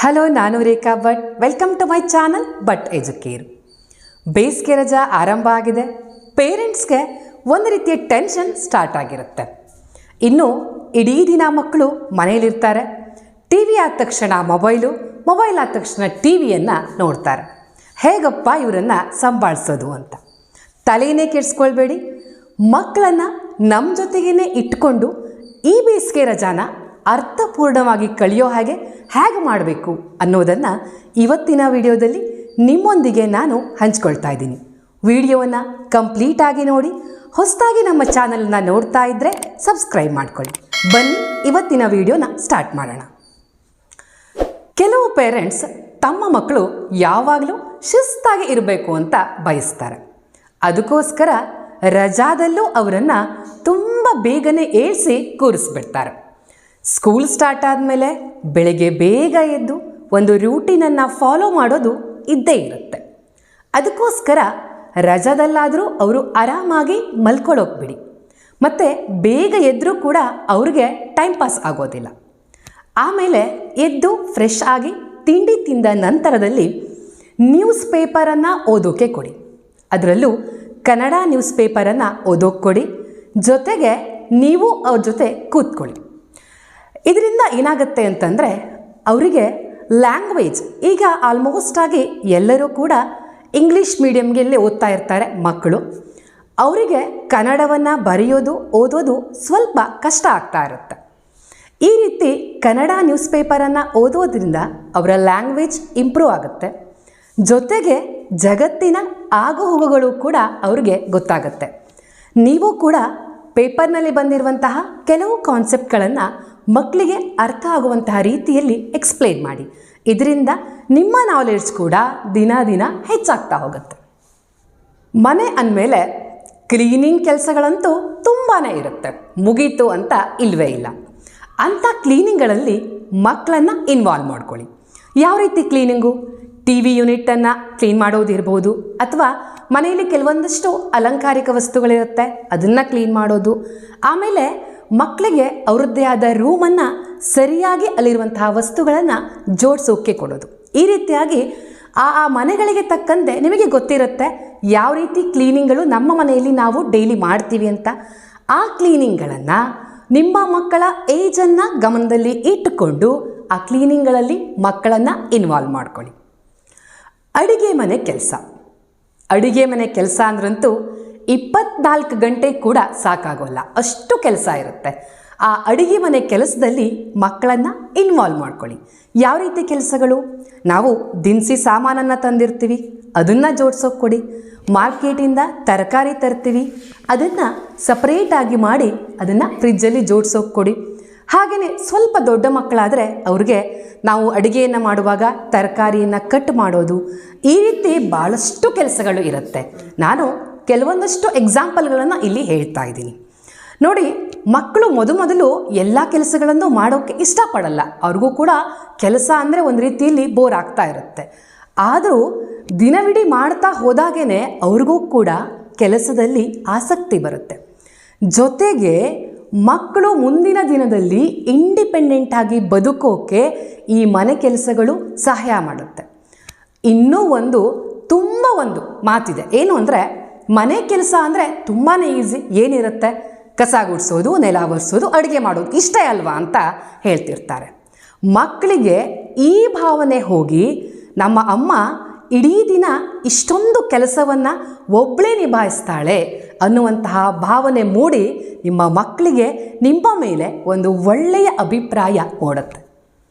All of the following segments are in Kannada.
ಹಲೋ, ನಾನು Rekha Bhat. Welcome to my channel Bhat Educare. ಬೇಸಿಗೆ ರಜಾ ಆರಂಭ ಆಗಿದೆ. ಪೇರೆಂಟ್ಸ್ಗೆ ಒಂದು ರೀತಿಯ ಟೆನ್ಷನ್ ಸ್ಟಾರ್ಟ್ ಆಗಿರುತ್ತೆ. ಇನ್ನು ಇಡೀ ದಿನ ಮಕ್ಕಳು ಮನೆಯಲ್ಲಿರ್ತಾರೆ. ಟಿ ವಿ ಆದ ತಕ್ಷಣ ಮೊಬೈಲ್ ಆದ ತಕ್ಷಣ ಟಿ ವಿಯನ್ನು ನೋಡ್ತಾರೆ. ಹೇಗಪ್ಪ ಇವರನ್ನು ಸಂಭಾಳಿಸೋದು ಅಂತ ತಲೆಯೇ ಕೆಡಿಸ್ಕೊಳ್ಬೇಡಿ. ಮಕ್ಕಳನ್ನು ನಮ್ಮ ಜೊತೆಗೇ ಇಟ್ಕೊಂಡು ಈ ಬೇಸಿಗೆ ರಜಾನ ಅರ್ಥಪೂರ್ಣವಾಗಿ ಕಳೆಯೋ ಹೇಗೆ ಮಾಡಬೇಕು ಅನ್ನೋದನ್ನು ಇವತ್ತಿನ ವಿಡಿಯೋದಲ್ಲಿ ನಿಮ್ಮೊಂದಿಗೆ ನಾನು ಹಂಚ್ಕೊಳ್ತಾ ಇದ್ದೀನಿ. ವಿಡಿಯೋವನ್ನು ಕಂಪ್ಲೀಟಾಗಿ ನೋಡಿ. ಹೊಸದಾಗಿ ನಮ್ಮ ಚಾನಲನ್ನು ನೋಡ್ತಾ ಇದ್ದರೆ ಸಬ್ಸ್ಕ್ರೈಬ್ ಮಾಡ್ಕೊಳ್ಳಿ. ಬನ್ನಿ ಇವತ್ತಿನ ವಿಡಿಯೋನ ಸ್ಟಾರ್ಟ್ ಮಾಡೋಣ. ಕೆಲವು ಪೇರೆಂಟ್ಸ್ ತಮ್ಮ ಮಕ್ಕಳು ಯಾವಾಗಲೂ ಶಿಸ್ತಾಗಿ ಇರಬೇಕು ಅಂತ ಬಯಸ್ತಾರೆ. ಅದಕ್ಕೋಸ್ಕರ ರಜಾದಲ್ಲೂ ಅವರನ್ನು ತುಂಬ ಬೇಗನೆ ಏಳಿಸಿ ಕೂರಿಸ್ಬಿಡ್ತಾರೆ. ಸ್ಕೂಲ್ ಸ್ಟಾರ್ಟ್ ಆದಮೇಲೆ ಬೆಳಗ್ಗೆ ಬೇಗ ಎದ್ದು ಒಂದು ರೂಟೀನನ್ನು ಫಾಲೋ ಮಾಡೋದು ಇದ್ದೇ ಇರುತ್ತೆ. ಅದಕ್ಕೋಸ್ಕರ ರಜಾದಲ್ಲಾದರೂ ಅವರು ಆರಾಮಾಗಿ ಮಲ್ಕೊಳ್ಳೋಗ್ಬಿಡಿ. ಮತ್ತು ಬೇಗ ಎದ್ದರೂ ಕೂಡ ಅವ್ರಿಗೆ ಟೈಮ್ ಪಾಸ್ ಆಗೋದಿಲ್ಲ. ಆಮೇಲೆ ಎದ್ದು ಫ್ರೆಶ್ ಆಗಿ ತಿಂಡಿ ತಿಂದ ನಂತರದಲ್ಲಿ ನ್ಯೂಸ್ ಪೇಪರನ್ನು ಓದೋಕ್ಕೆ ಕೊಡಿ. ಅದರಲ್ಲೂ ಕನ್ನಡ ನ್ಯೂಸ್ ಪೇಪರನ್ನು ಓದೋಕ್ಕೆ ಕೊಡಿ. ಜೊತೆಗೆ ನೀವು ಅವ್ರ ಜೊತೆ ಕೂತ್ಕೊಳ್ಳಿ. ಇದರಿಂದ ಏನಾಗುತ್ತೆ ಅಂತಂದರೆ ಅವರಿಗೆ ಲ್ಯಾಂಗ್ವೇಜ್, ಈಗ ಆಲ್ಮೋಸ್ಟ್ ಆಗಿ ಎಲ್ಲರೂ ಕೂಡ ಇಂಗ್ಲೀಷ್ ಮೀಡಿಯಮ್ಗೆಲ್ಲೇ ಓದ್ತಾ ಇರ್ತಾರೆ ಮಕ್ಕಳು. ಅವರಿಗೆ ಕನ್ನಡವನ್ನು ಬರೆಯೋದು ಓದೋದು ಸ್ವಲ್ಪ ಕಷ್ಟ ಆಗ್ತಾ ಇರುತ್ತೆ. ಈ ರೀತಿ ಕನ್ನಡ ನ್ಯೂಸ್ ಪೇಪರನ್ನು ಓದೋದ್ರಿಂದ ಅವರ ಲ್ಯಾಂಗ್ವೇಜ್ ಇಂಪ್ರೂವ್ ಆಗುತ್ತೆ. ಜೊತೆಗೆ ಜಗತ್ತಿನ ಆಗುಹೋಗುಗಳು ಕೂಡ ಅವ್ರಿಗೆ ಗೊತ್ತಾಗುತ್ತೆ. ನೀವು ಕೂಡ ಪೇಪರ್ನಲ್ಲಿ ಬಂದಿರುವಂತಹ ಕೆಲವು ಕಾನ್ಸೆಪ್ಟ್ಗಳನ್ನು ಮಕ್ಕಳಿಗೆ ಅರ್ಥ ಆಗುವಂತಹ ರೀತಿಯಲ್ಲಿ ಎಕ್ಸ್ಪ್ಲೇನ್ ಮಾಡಿ. ಇದರಿಂದ ನಿಮ್ಮ ನಾಲೆಡ್ಜ್ ಕೂಡ ದಿನ ದಿನ ಹೆಚ್ಚಾಗ್ತಾ ಹೋಗುತ್ತೆ. ಮನೆ ಅಂದಮೇಲೆ ಕ್ಲೀನಿಂಗ್ ಕೆಲಸಗಳಂತೂ ತುಂಬಾ ಇರುತ್ತೆ. ಮುಗೀತು ಅಂತ ಇಲ್ಲವೇ ಇಲ್ಲ. ಅಂಥ ಕ್ಲೀನಿಂಗ್ಗಳಲ್ಲಿ ಮಕ್ಕಳನ್ನು ಇನ್ವಾಲ್ವ್ ಮಾಡ್ಕೊಳ್ಳಿ. ಯಾವ ರೀತಿ ಕ್ಲೀನಿಂಗು? ಟಿ ವಿ ಯೂನಿಟನ್ನು ಕ್ಲೀನ್ ಮಾಡೋದಿರ್ಬೋದು, ಅಥವಾ ಮನೆಯಲ್ಲಿ ಕೆಲವೊಂದಷ್ಟು ಅಲಂಕಾರಿಕ ವಸ್ತುಗಳಿರುತ್ತೆ ಅದನ್ನು ಕ್ಲೀನ್ ಮಾಡೋದು. ಆಮೇಲೆ ಮಕ್ಕಳಿಗೆ ಅವ್ರದ್ದೇ ಆದ ರೂಮನ್ನು ಸರಿಯಾಗಿ ಅಲ್ಲಿರುವಂತಹ ವಸ್ತುಗಳನ್ನು ಜೋಡಿಸೋಕೆ ಕೊಡೋದು. ಈ ರೀತಿಯಾಗಿ ಆ ಮನೆಗಳಿಗೆ ತಕ್ಕಂತೆ ನಿಮಗೆ ಗೊತ್ತಿರುತ್ತೆ ಯಾವ ರೀತಿ ಕ್ಲೀನಿಂಗ್ಗಳು ನಮ್ಮ ಮನೆಯಲ್ಲಿ ನಾವು ಡೈಲಿ ಮಾಡ್ತೀವಿ ಅಂತ. ಆ ಕ್ಲೀನಿಂಗ್ಗಳನ್ನು ನಿಮ್ಮ ಮಕ್ಕಳ ಏಜನ್ನು ಗಮನದಲ್ಲಿ ಇಟ್ಟುಕೊಂಡು ಆ ಕ್ಲೀನಿಂಗ್ಗಳಲ್ಲಿ ಮಕ್ಕಳನ್ನು ಇನ್ವಾಲ್ವ್ ಮಾಡ್ಕೊಳ್ಳಿ. ಅಡುಗೆ ಮನೆ ಕೆಲಸ ಅಂದ್ರಂತೂ 24 ಗಂಟೆ ಕೂಡ ಸಾಕಾಗೋಲ್ಲ, ಅಷ್ಟು ಕೆಲಸ ಇರುತ್ತೆ. ಆ ಅಡುಗೆ ಮನೆ ಕೆಲಸದಲ್ಲಿ ಮಕ್ಕಳನ್ನು ಇನ್ವಾಲ್ವ್ ಮಾಡ್ಕೊಳ್ಳಿ. ಯಾವ ರೀತಿ ಕೆಲಸಗಳು? ನಾವು ದಿನಸಿ ಸಾಮಾನನ್ನು ತಂದಿರ್ತೀವಿ, ಅದನ್ನು ಜೋಡಿಸೋಕೆ ಕೊಡಿ. ಮಾರ್ಕೆಟಿಂದ ತರಕಾರಿ ತರ್ತೀವಿ, ಅದನ್ನು ಸಪ್ರೇಟಾಗಿ ಮಾಡಿ ಅದನ್ನು ಫ್ರಿಜ್ಜಲ್ಲಿ ಜೋಡಿಸೋಕೆ ಕೊಡಿ. ಹಾಗೆಯೇ ಸ್ವಲ್ಪ ದೊಡ್ಡ ಮಕ್ಕಳಾದರೆ ಅವ್ರಿಗೆ ನಾವು ಅಡುಗೆಯನ್ನು ಮಾಡುವಾಗ ತರಕಾರಿಯನ್ನು ಕಟ್ ಮಾಡೋದು, ಈ ರೀತಿ ಭಾಳಷ್ಟು ಕೆಲಸಗಳು ಇರುತ್ತೆ. ನಾನು ಕೆಲವೊಂದಷ್ಟು ಎಕ್ಸಾಂಪಲ್ಗಳನ್ನು ಇಲ್ಲಿ ಹೇಳ್ತಾ ಇದ್ದೀನಿ ನೋಡಿ. ಮಕ್ಕಳು ಮೊದಲು ಎಲ್ಲ ಕೆಲಸಗಳನ್ನು ಮಾಡೋಕ್ಕೆ ಇಷ್ಟಪಡಲ್ಲ. ಅವ್ರಿಗೂ ಕೂಡ ಕೆಲಸ ಅಂದರೆ ಒಂದು ರೀತಿಯಲ್ಲಿ ಬೋರ್ ಆಗ್ತಾ ಇರುತ್ತೆ. ಆದರೂ ದಿನವಿಡೀ ಮಾಡ್ತಾ ಹೋದಾಗೇ ಅವ್ರಿಗೂ ಕೂಡ ಕೆಲಸದಲ್ಲಿ ಆಸಕ್ತಿ ಬರುತ್ತೆ. ಜೊತೆಗೆ ಮಕ್ಕಳು ಮುಂದಿನ ದಿನದಲ್ಲಿ ಇಂಡಿಪೆಂಡೆಂಟಾಗಿ ಬದುಕೋಕೆ ಈ ಮನೆ ಕೆಲಸಗಳು ಸಹಾಯ ಮಾಡುತ್ತೆ. ಇನ್ನೂ ಒಂದು ಮಾತಿದೆ. ಏನು ಅಂದರೆ, ಮನೆ ಕೆಲಸ ಅಂದರೆ ತುಂಬಾ ಈಸಿ. ಏನಿರುತ್ತೆ? ಕಸ ಗುಡಿಸೋದು, ನೆಲ ಒರೆಸೋದು, ಅಡುಗೆ ಮಾಡೋದು, ಇಷ್ಟೇ ಅಲ್ವಾ ಅಂತ ಹೇಳ್ತಿರ್ತಾರೆ. ಮಕ್ಕಳಿಗೆ ಈ ಭಾವನೆ ಹೋಗಿ ನಮ್ಮ ಅಮ್ಮ ಇಡೀ ದಿನ ಇಷ್ಟೊಂದು ಕೆಲಸವನ್ನು ಒಬ್ಬಳೇ ನಿಭಾಯಿಸ್ತಾಳೆ ಅನ್ನುವಂತಹ ಭಾವನೆ ಮೂಡಿ ನಿಮ್ಮ ಮಕ್ಕಳಿಗೆ ನಿಮ್ಮ ಮೇಲೆ ಒಂದು ಒಳ್ಳೆಯ ಅಭಿಪ್ರಾಯ ಮೂಡುತ್ತೆ.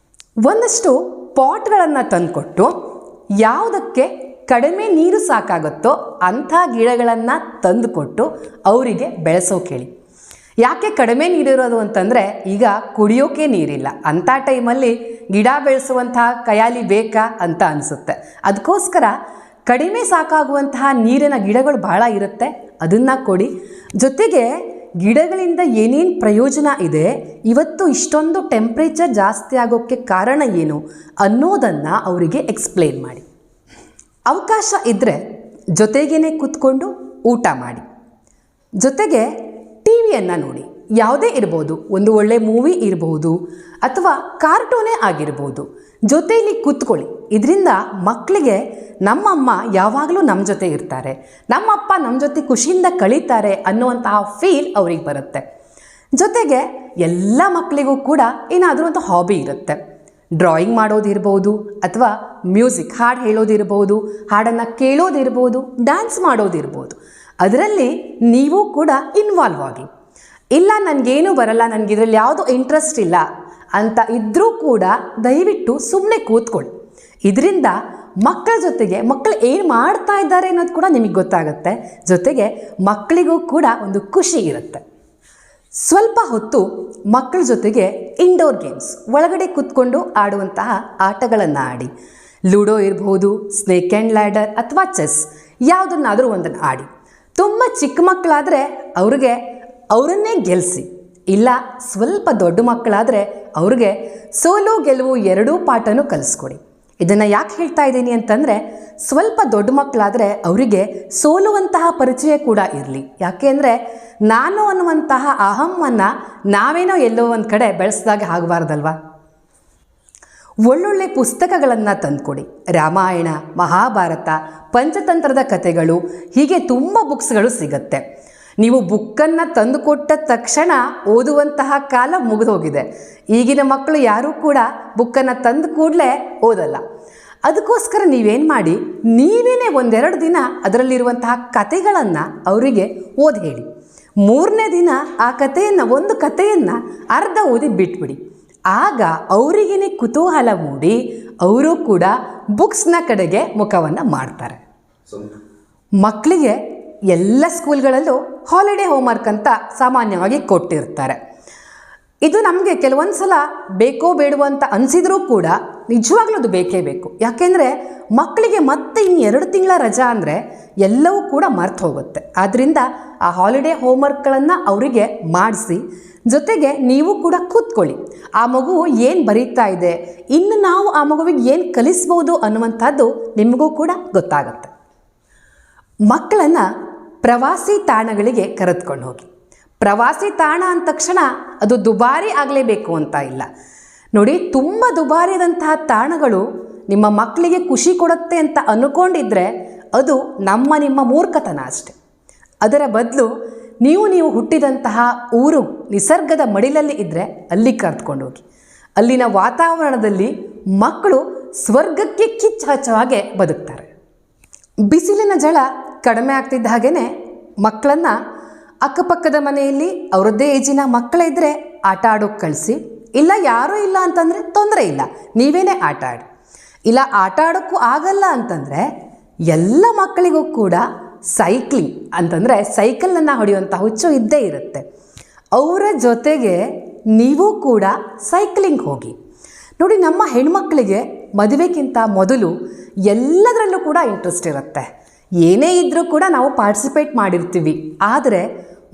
ಒಂದಷ್ಟು ಪಾಟ್ಗಳನ್ನು ತಂದುಕೊಟ್ಟು ಯಾವುದಕ್ಕೆ ಕಡಿಮೆ ನೀರು ಸಾಕಾಗುತ್ತೋ ಅಂಥ ಗಿಡಗಳನ್ನು ತಂದುಕೊಟ್ಟು ಅವರಿಗೆ ಬೆಳೆಸೋಕೆ ಹೇಳಿ. ಯಾಕೆ ಕಡಿಮೆ ನೀರಿರೋದು ಅಂತಂದರೆ, ಈಗ ಕುಡಿಯೋಕೆ ನೀರಿಲ್ಲ. ಅಂಥ ಟೈಮಲ್ಲಿ ಗಿಡ ಬೆಳೆಸುವಂತಹ ಕಯಾಲಿ ಬೇಕಾ ಅಂತ ಅನಿಸುತ್ತೆ. ಅದಕ್ಕೋಸ್ಕರ ಕಡಿಮೆ ಸಾಕಾಗುವಂತಹ ನೀರಿನ ಗಿಡಗಳು ಭಾಳ ಇರುತ್ತೆ, ಅದನ್ನು ಕೊಡಿ. ಜೊತೆಗೆ ಗಿಡಗಳಿಂದ ಏನೇನು ಪ್ರಯೋಜನ ಇದೆ, ಇವತ್ತು ಇಷ್ಟೊಂದು ಟೆಂಪ್ರೇಚರ್ ಜಾಸ್ತಿ ಆಗೋಕ್ಕೆ ಕಾರಣ ಏನು ಅನ್ನೋದನ್ನು ಅವರಿಗೆ ಎಕ್ಸ್ಪ್ಲೇನ್ ಮಾಡಿ. ಅವಕಾಶ ಇದ್ದರೆ ಜೊತೆಗೇ ಕೂತ್ಕೊಂಡು ಊಟ ಮಾಡಿ. ಜೊತೆಗೆ ಟಿ ವಿಯನ್ನು ನೋಡಿ. ಯಾವುದೇ ಇರ್ಬೋದು, ಒಂದು ಒಳ್ಳೆ ಮೂವಿ ಇರಬಹುದು ಅಥವಾ ಕಾರ್ಟೂನೇ ಆಗಿರ್ಬೋದು, ಜೊತೆಯಲ್ಲಿ ಕೂತ್ಕೊಳ್ಳಿ. ಇದರಿಂದ ಮಕ್ಕಳಿಗೆ ನಮ್ಮಮ್ಮ ಯಾವಾಗಲೂ ನಮ್ಮ ಜೊತೆ ಇರ್ತಾರೆ, ನಮ್ಮಪ್ಪ ನಮ್ಮ ಜೊತೆ ಖುಷಿಯಿಂದ ಕಳೀತಾರೆ ಅನ್ನುವಂತಹ ಫೀಲ್ ಅವ್ರಿಗೆ ಬರುತ್ತೆ. ಜೊತೆಗೆ ಎಲ್ಲ ಮಕ್ಕಳಿಗೂ ಕೂಡ ಏನಾದರೂ ಒಂದು ಹಾಬಿ ಇರುತ್ತೆ. ಡ್ರಾಯಿಂಗ್ ಮಾಡೋದಿರ್ಬೋದು ಅಥವಾ ಮ್ಯೂಸಿಕ್ ಹಾಡು ಹೇಳೋದಿರ್ಬೋದು, ಹಾಡನ್ನು ಕೇಳೋದಿರ್ಬೋದು, ಡ್ಯಾನ್ಸ್ ಮಾಡೋದಿರ್ಬೋದು. ಅದರಲ್ಲಿ ನೀವು ಕೂಡ ಇನ್ವಾಲ್ವ್ ಆಗಿ. ಇಲ್ಲ ನನಗೇನು ಬರಲ್ಲ, ನನಗಿದ್ರಲ್ಲಿ ಯಾವುದೂ ಇಂಟ್ರೆಸ್ಟ್ ಇಲ್ಲ ಅಂತ ಇದ್ದರೂ ಕೂಡ ದಯವಿಟ್ಟು ಸುಮ್ಮನೆ ಕೂತ್ಕೊಳ್ಳಿ. ಇದರಿಂದ ಮಕ್ಕಳ ಜೊತೆಗೆ ಮಕ್ಕಳು ಏನು ಮಾಡ್ತಾ ಇದ್ದಾರೆ ಅನ್ನೋದು ಕೂಡ ನಿಮಗೆ ಗೊತ್ತಾಗುತ್ತೆ. ಜೊತೆಗೆ ಮಕ್ಕಳಿಗೂ ಕೂಡ ಒಂದು ಖುಷಿ ಇರುತ್ತೆ. ಸ್ವಲ್ಪ ಹೊತ್ತು ಮಕ್ಕಳ ಜೊತೆಗೆ ಇಂಡೋರ್ ಗೇಮ್ಸ್, ಒಳಗಡೆ ಕೂತ್ಕೊಂಡು ಆಡುವಂತಹ ಆಟಗಳನ್ನು ಆಡಿ. ಲೂಡೋ ಇರ್ಬೋದು, ಸ್ನೇಕ್ ಆ್ಯಂಡ್ ಲ್ಯಾಡರ್ ಅಥವಾ ಚೆಸ್, ಯಾವುದನ್ನಾದರೂ ಒಂದನ್ನು ಆಡಿ. ತುಂಬ ಚಿಕ್ಕ ಮಕ್ಕಳಾದರೆ ಅವರನ್ನೇ ಗೆಲ್ಲಿಸಿ. ಇಲ್ಲ ಸ್ವಲ್ಪ ದೊಡ್ಡ ಮಕ್ಕಳಾದರೆ ಅವ್ರಿಗೆ ಸೋಲು ಗೆಲುವು ಎರಡೂ ಪಾಠನೂ ಕಲಿಸ್ಕೊಡಿ. ಇದನ್ನು ಯಾಕೆ ಹೇಳ್ತಾ ಇದ್ದೀನಿ ಅಂತಂದರೆ, ಸ್ವಲ್ಪ ದೊಡ್ಡ ಮಕ್ಕಳಾದರೆ ಅವರಿಗೆ ಸೋಲುವಂತಹ ಪರಿಚಯ ಕೂಡ ಇರಲಿ. ಯಾಕೆ ಅಂದರೆ ನಾನು ಅನ್ನುವಂತಹ ಅಹಮ್ಮನ್ನು ನಾವೇನೋ ಎಲ್ಲೋ ಒಂದು ಕಡೆ ಬೆಳೆಸಿದಾಗ ಆಗಬಾರ್ದಲ್ವ. ಒಳ್ಳೊಳ್ಳೆ ಪುಸ್ತಕಗಳನ್ನು ತಂದುಕೊಡಿ. ರಾಮಾಯಣ, ಮಹಾಭಾರತ, ಪಂಚತಂತ್ರದ ಕಥೆಗಳು, ಹೀಗೆ ತುಂಬ ಬುಕ್ಸ್ಗಳು ಸಿಗುತ್ತೆ. ನೀವು ಬುಕ್ಕನ್ನು ತಂದುಕೊಟ್ಟ ತಕ್ಷಣ ಓದುವಂತಹ ಕಾಲ ಮುಗಿದು ಹೋಗಿದೆ. ಈಗಿನ ಮಕ್ಕಳು ಯಾರೂ ಕೂಡ ಬುಕ್ಕನ್ನು ತಂದು ಕೂಡಲೇ ಓದಲ್ಲ. ಅದಕ್ಕೋಸ್ಕರ ನೀವೇನು ಮಾಡಿ, ನೀವೇನೇ ಒಂದೆರಡು ದಿನ ಅದರಲ್ಲಿರುವಂತಹ ಕಥೆಗಳನ್ನು ಅವರಿಗೆ ಓದಿ ಹೇಳಿ. 3ನೇ ದಿನ ಆ ಒಂದು ಕಥೆಯನ್ನು ಅರ್ಧ ಓದಿ ಬಿಟ್ಬಿಡಿ. ಆಗ ಅವರಿಗೇ ಕುತೂಹಲ ಮೂಡಿ ಅವರು ಕೂಡ ಬುಕ್ಸ್ನ ಕಡೆಗೆ ಮುಖವನ್ನು ಮಾಡ್ತಾರೆ. ಮಕ್ಕಳಿಗೆ ಎಲ್ಲ ಸ್ಕೂಲ್ಗಳಲ್ಲೂ ಹಾಲಿಡೇ ಹೋಮ್ವರ್ಕ್ ಅಂತ ಸಾಮಾನ್ಯವಾಗಿ ಕೊಟ್ಟಿರ್ತಾರೆ. ಇದು ನಮಗೆ ಕೆಲವೊಂದು ಸಲ ಬೇಕೋ ಬೇಡವೋ ಅಂತ ಅನಿಸಿದರೂ ಕೂಡ ನಿಜವಾಗ್ಲೂ ಅದು ಬೇಕೇ ಬೇಕು. ಯಾಕೆಂದರೆ ಮಕ್ಕಳಿಗೆ ಮತ್ತೆ ಇನ್ನು 2 ತಿಂಗಳ ರಜಾ ಅಂದರೆ ಎಲ್ಲವೂ ಕೂಡ ಮರ್ತು ಹೋಗುತ್ತೆ. ಆದ್ದರಿಂದ ಆ ಹಾಲಿಡೇ ಹೋಮ್ವರ್ಕ್ಗಳನ್ನು ಅವರಿಗೆ ಮಾಡಿಸಿ. ಜೊತೆಗೆ ನೀವು ಕೂಡ ಕೂತ್ಕೊಳ್ಳಿ. ಆ ಮಗು ಏನು ಬರೀತಾ ಇದೆ, ಇನ್ನು ನಾವು ಆ ಮಗುವಿಗೆ ಏನು ಕಲಿಸ್ಬೋದು ಅನ್ನುವಂಥದ್ದು ನಿಮಗೂ ಕೂಡ ಗೊತ್ತಾಗುತ್ತೆ. ಮಕ್ಕಳನ್ನು ಪ್ರವಾಸಿ ತಾಣಗಳಿಗೆ ಕರೆದುಕೊಂಡು ಹೋಗಿ. ಪ್ರವಾಸಿ ತಾಣ ಅಂದ ತಕ್ಷಣ ಅದು ದುಬಾರಿ ಆಗಲೇಬೇಕು ಅಂತ ಇಲ್ಲ ನೋಡಿ. ತುಂಬ ದುಬಾರಿಯಾದಂತಹ ತಾಣಗಳು ನಿಮ್ಮ ಮಕ್ಕಳಿಗೆ ಖುಷಿ ಕೊಡುತ್ತೆ ಅಂತ ಅಂದ್ಕೊಂಡಿದ್ರೆ ಅದು ನಿಮ್ಮ ಮೂರ್ಖತನ ಅಷ್ಟೆ. ಅದರ ಬದಲು ನೀವು ಹುಟ್ಟಿದಂತಹ ಊರು ನಿಸರ್ಗದ ಮಡಿಲಲ್ಲಿ ಇದ್ದರೆ ಅಲ್ಲಿ ಕರೆದುಕೊಂಡು ಹೋಗಿ. ಅಲ್ಲಿನ ವಾತಾವರಣದಲ್ಲಿ ಮಕ್ಕಳು ಸ್ವರ್ಗಕ್ಕೆ ಕಿಚ್ಚು ಹಚ್ಚೋ ಹಾಗೆ ಬದುಕ್ತಾರೆ. ಬಿಸಿಲಿನ ಝಳ ಕಡಿಮೆ ಆಗ್ತಿದ್ದ ಹಾಗೇ ಮಕ್ಕಳನ್ನು ಅಕ್ಕಪಕ್ಕದ ಮನೆಯಲ್ಲಿ ಅವರದ್ದೇ ಏಜಿನ ಮಕ್ಕಳೇ ಇದ್ದರೆ ಆಟ ಆಡೋಕ್ಕೆ ಕಳಿಸಿ. ಇಲ್ಲ ಯಾರೂ ಇಲ್ಲ ಅಂತಂದರೆ ತೊಂದರೆ ಇಲ್ಲ, ನೀವೇನೇ ಆಟ ಆಡಿ. ಇಲ್ಲ ಆಟ ಆಡೋಕ್ಕೂ ಆಗಲ್ಲ ಅಂತಂದರೆ ಎಲ್ಲ ಮಕ್ಕಳಿಗೂ ಕೂಡ ಸೈಕ್ಲಿಂಗ್ ಅಂತಂದರೆ ಸೈಕಲನ್ನು ಹೊಡೆಯುವಂಥ ಹುಚ್ಚು ಇದ್ದೇ ಇರುತ್ತೆ. ಅವರ ಜೊತೆಗೆ ನೀವು ಕೂಡ ಸೈಕ್ಲಿಂಗ್ ಹೋಗಿ ನೋಡಿ. ನಮ್ಮ ಹೆಣ್ಮಕ್ಳಿಗೆ ಮದುವೆಗಿಂತ ಮೊದಲು ಎಲ್ಲದರಲ್ಲೂ ಕೂಡ ಇಂಟ್ರೆಸ್ಟ್ ಇರುತ್ತೆ. ಏನೇ ಇದ್ದರೂ ಕೂಡ ನಾವು ಪಾರ್ಟಿಸಿಪೇಟ್ ಮಾಡಿರ್ತೀವಿ. ಆದರೆ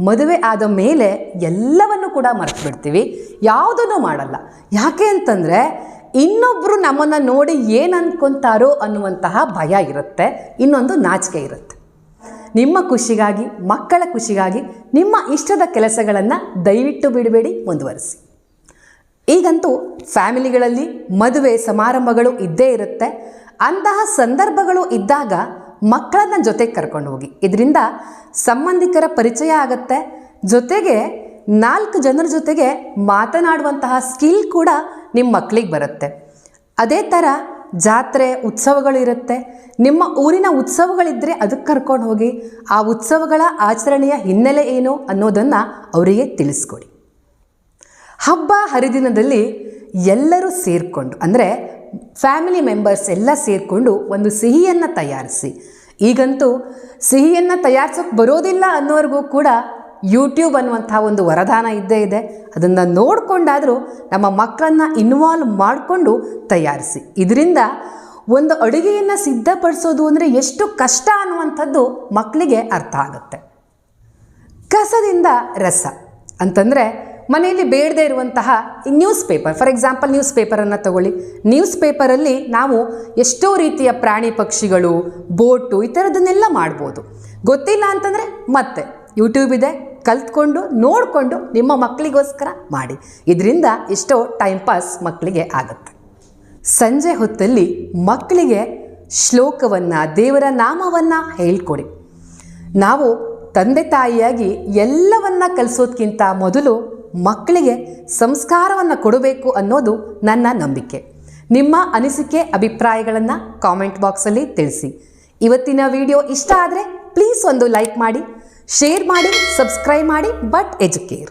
ಮದುವೆ ಆದ ಮೇಲೆ ಎಲ್ಲವನ್ನು ಕೂಡ ಮರೆತು ಬಿಡ್ತೀವಿ, ಯಾವುದನ್ನು ಮಾಡಲ್ಲ. ಯಾಕೆ ಅಂತಂದರೆ ಇನ್ನೊಬ್ಬರು ನಮ್ಮನ್ನು ನೋಡಿ ಏನು ಅಂದ್ಕೊತಾರೋ ಅನ್ನುವಂತಹ ಭಯ ಇರುತ್ತೆ, ಇನ್ನೊಂದು ನಾಚಿಕೆ ಇರುತ್ತೆ. ನಿಮ್ಮ ಖುಷಿಗಾಗಿ, ಮಕ್ಕಳ ಖುಷಿಗಾಗಿ ನಿಮ್ಮ ಇಷ್ಟದ ಕೆಲಸಗಳನ್ನು ದಯವಿಟ್ಟು ಬಿಡಬೇಡಿ, ಮುಂದುವರಿಸಿ. ಈಗಂತೂ ಫ್ಯಾಮಿಲಿಗಳಲ್ಲಿ ಮದುವೆ ಸಮಾರಂಭಗಳು ಇದ್ದೇ ಇರುತ್ತೆ. ಅಂತಹ ಸಂದರ್ಭಗಳು ಇದ್ದಾಗ ಮಕ್ಕಳನ್ನ ಜೊತೆಗೆ ಕರ್ಕೊಂಡು ಹೋಗಿ. ಇದರಿಂದ ಸಂಬಂಧಿಕರ ಪರಿಚಯ ಆಗುತ್ತೆ. ಜೊತೆಗೆ 4 ಜನರ ಜೊತೆಗೆ ಮಾತನಾಡುವಂತಹ ಸ್ಕಿಲ್ ಕೂಡ ನಿಮ್ಮ ಮಕ್ಕಳಿಗೆ ಬರುತ್ತೆ. ಅದೇ ಥರ ಜಾತ್ರೆ ಉತ್ಸವಗಳಿರುತ್ತೆ. ನಿಮ್ಮ ಊರಿನ ಉತ್ಸವಗಳಿದ್ದರೆ ಅದಕ್ಕೆ ಕರ್ಕೊಂಡು ಹೋಗಿ. ಆ ಉತ್ಸವಗಳ ಆಚರಣೆಯ ಹಿನ್ನೆಲೆ ಏನು ಅನ್ನೋದನ್ನು ಅವರಿಗೆ ತಿಳಿಸ್ಕೊಡಿ. ಹಬ್ಬ ಹರಿದಿನದಲ್ಲಿ ಎಲ್ಲರೂ ಸೇರಿಕೊಂಡು, ಅಂದರೆ ಫ್ಯಾಮಿಲಿ ಮೆಂಬರ್ಸ್ ಎಲ್ಲ ಸೇರಿಕೊಂಡು ಒಂದು ಸಿಹಿಯನ್ನು ತಯಾರಿಸಿ. ಈಗಂತೂ ಸಿಹಿಯನ್ನು ತಯಾರಿಸೋಕ್ಕೆ ಬರೋದಿಲ್ಲ ಅನ್ನೋರಿಗೂ ಕೂಡ ಯೂಟ್ಯೂಬ್ ಅನ್ನುವಂಥ ಒಂದು ವರದಾನ ಇದ್ದೇ ಇದೆ. ಅದನ್ನು ನೋಡಿಕೊಂಡಾದರೂ ನಮ್ಮ ಮಕ್ಕಳನ್ನು ಇನ್ವಾಲ್ವ್ ಮಾಡಿಕೊಂಡು ತಯಾರಿಸಿ. ಇದರಿಂದ ಒಂದು ಅಡುಗೆಯನ್ನು ಸಿದ್ಧಪಡಿಸೋದು ಅಂದರೆ ಎಷ್ಟು ಕಷ್ಟ ಅನ್ನುವಂಥದ್ದು ಮಕ್ಕಳಿಗೆ ಅರ್ಥ ಆಗುತ್ತೆ. ಕಸದಿಂದ ರಸ ಅಂತಂದರೆ ಮನೆಯಲ್ಲಿ ಬೇಡದೇ ಇರುವಂತಹ news paper, for example news ಪೇಪರನ್ನು ತಗೊಳ್ಳಿ. ನ್ಯೂಸ್ ಪೇಪರಲ್ಲಿ ನಾವು ಎಷ್ಟೋ ರೀತಿಯ ಪ್ರಾಣಿ ಪಕ್ಷಿಗಳು, ಬೋಟು ಈ ಥರದನ್ನೆಲ್ಲ ಮಾಡ್ಬೋದು. ಗೊತ್ತಿಲ್ಲ ಅಂತಂದರೆ ಮತ್ತೆ ಯೂಟ್ಯೂಬ್ ಇದೆ, ಕಲ್ತ್ಕೊಂಡು ನೋಡಿಕೊಂಡು ನಿಮ್ಮ ಮಕ್ಕಳಿಗೋಸ್ಕರ ಮಾಡಿ. ಇದರಿಂದ ಎಷ್ಟೋ ಟೈಮ್ ಪಾಸ್ ಮಕ್ಕಳಿಗೆ ಆಗುತ್ತೆ. ಸಂಜೆ ಹೊತ್ತಲ್ಲಿ ಮಕ್ಕಳಿಗೆ ಶ್ಲೋಕವನ್ನು, ದೇವರ ನಾಮವನ್ನು ಹೇಳ್ಕೊಡಿ. ನಾವು ತಂದೆ ತಾಯಿಯಾಗಿ ಎಲ್ಲವನ್ನ ಕಲಿಸೋದಕ್ಕಿಂತ ಮೊದಲು ಮಕ್ಕಳಿಗೆ ಸಂಸ್ಕಾರವನ್ನು ಕೊಡಬೇಕು ಅನ್ನೋದು ನನ್ನ ನಂಬಿಕೆ. ನಿಮ್ಮ ಅನಿಸಿಕೆ ಅಭಿಪ್ರಾಯಗಳನ್ನು ಕಾಮೆಂಟ್ ಬಾಕ್ಸಲ್ಲಿ ತಿಳಿಸಿ. ಇವತ್ತಿನ ವಿಡಿಯೋ ಇಷ್ಟ ಆದರೆ ಪ್ಲೀಸ್ ಒಂದು ಲೈಕ್ ಮಾಡಿ, ಶೇರ್ ಮಾಡಿ, ಸಬ್ಸ್ಕ್ರೈಬ್ ಮಾಡಿ. But Educare.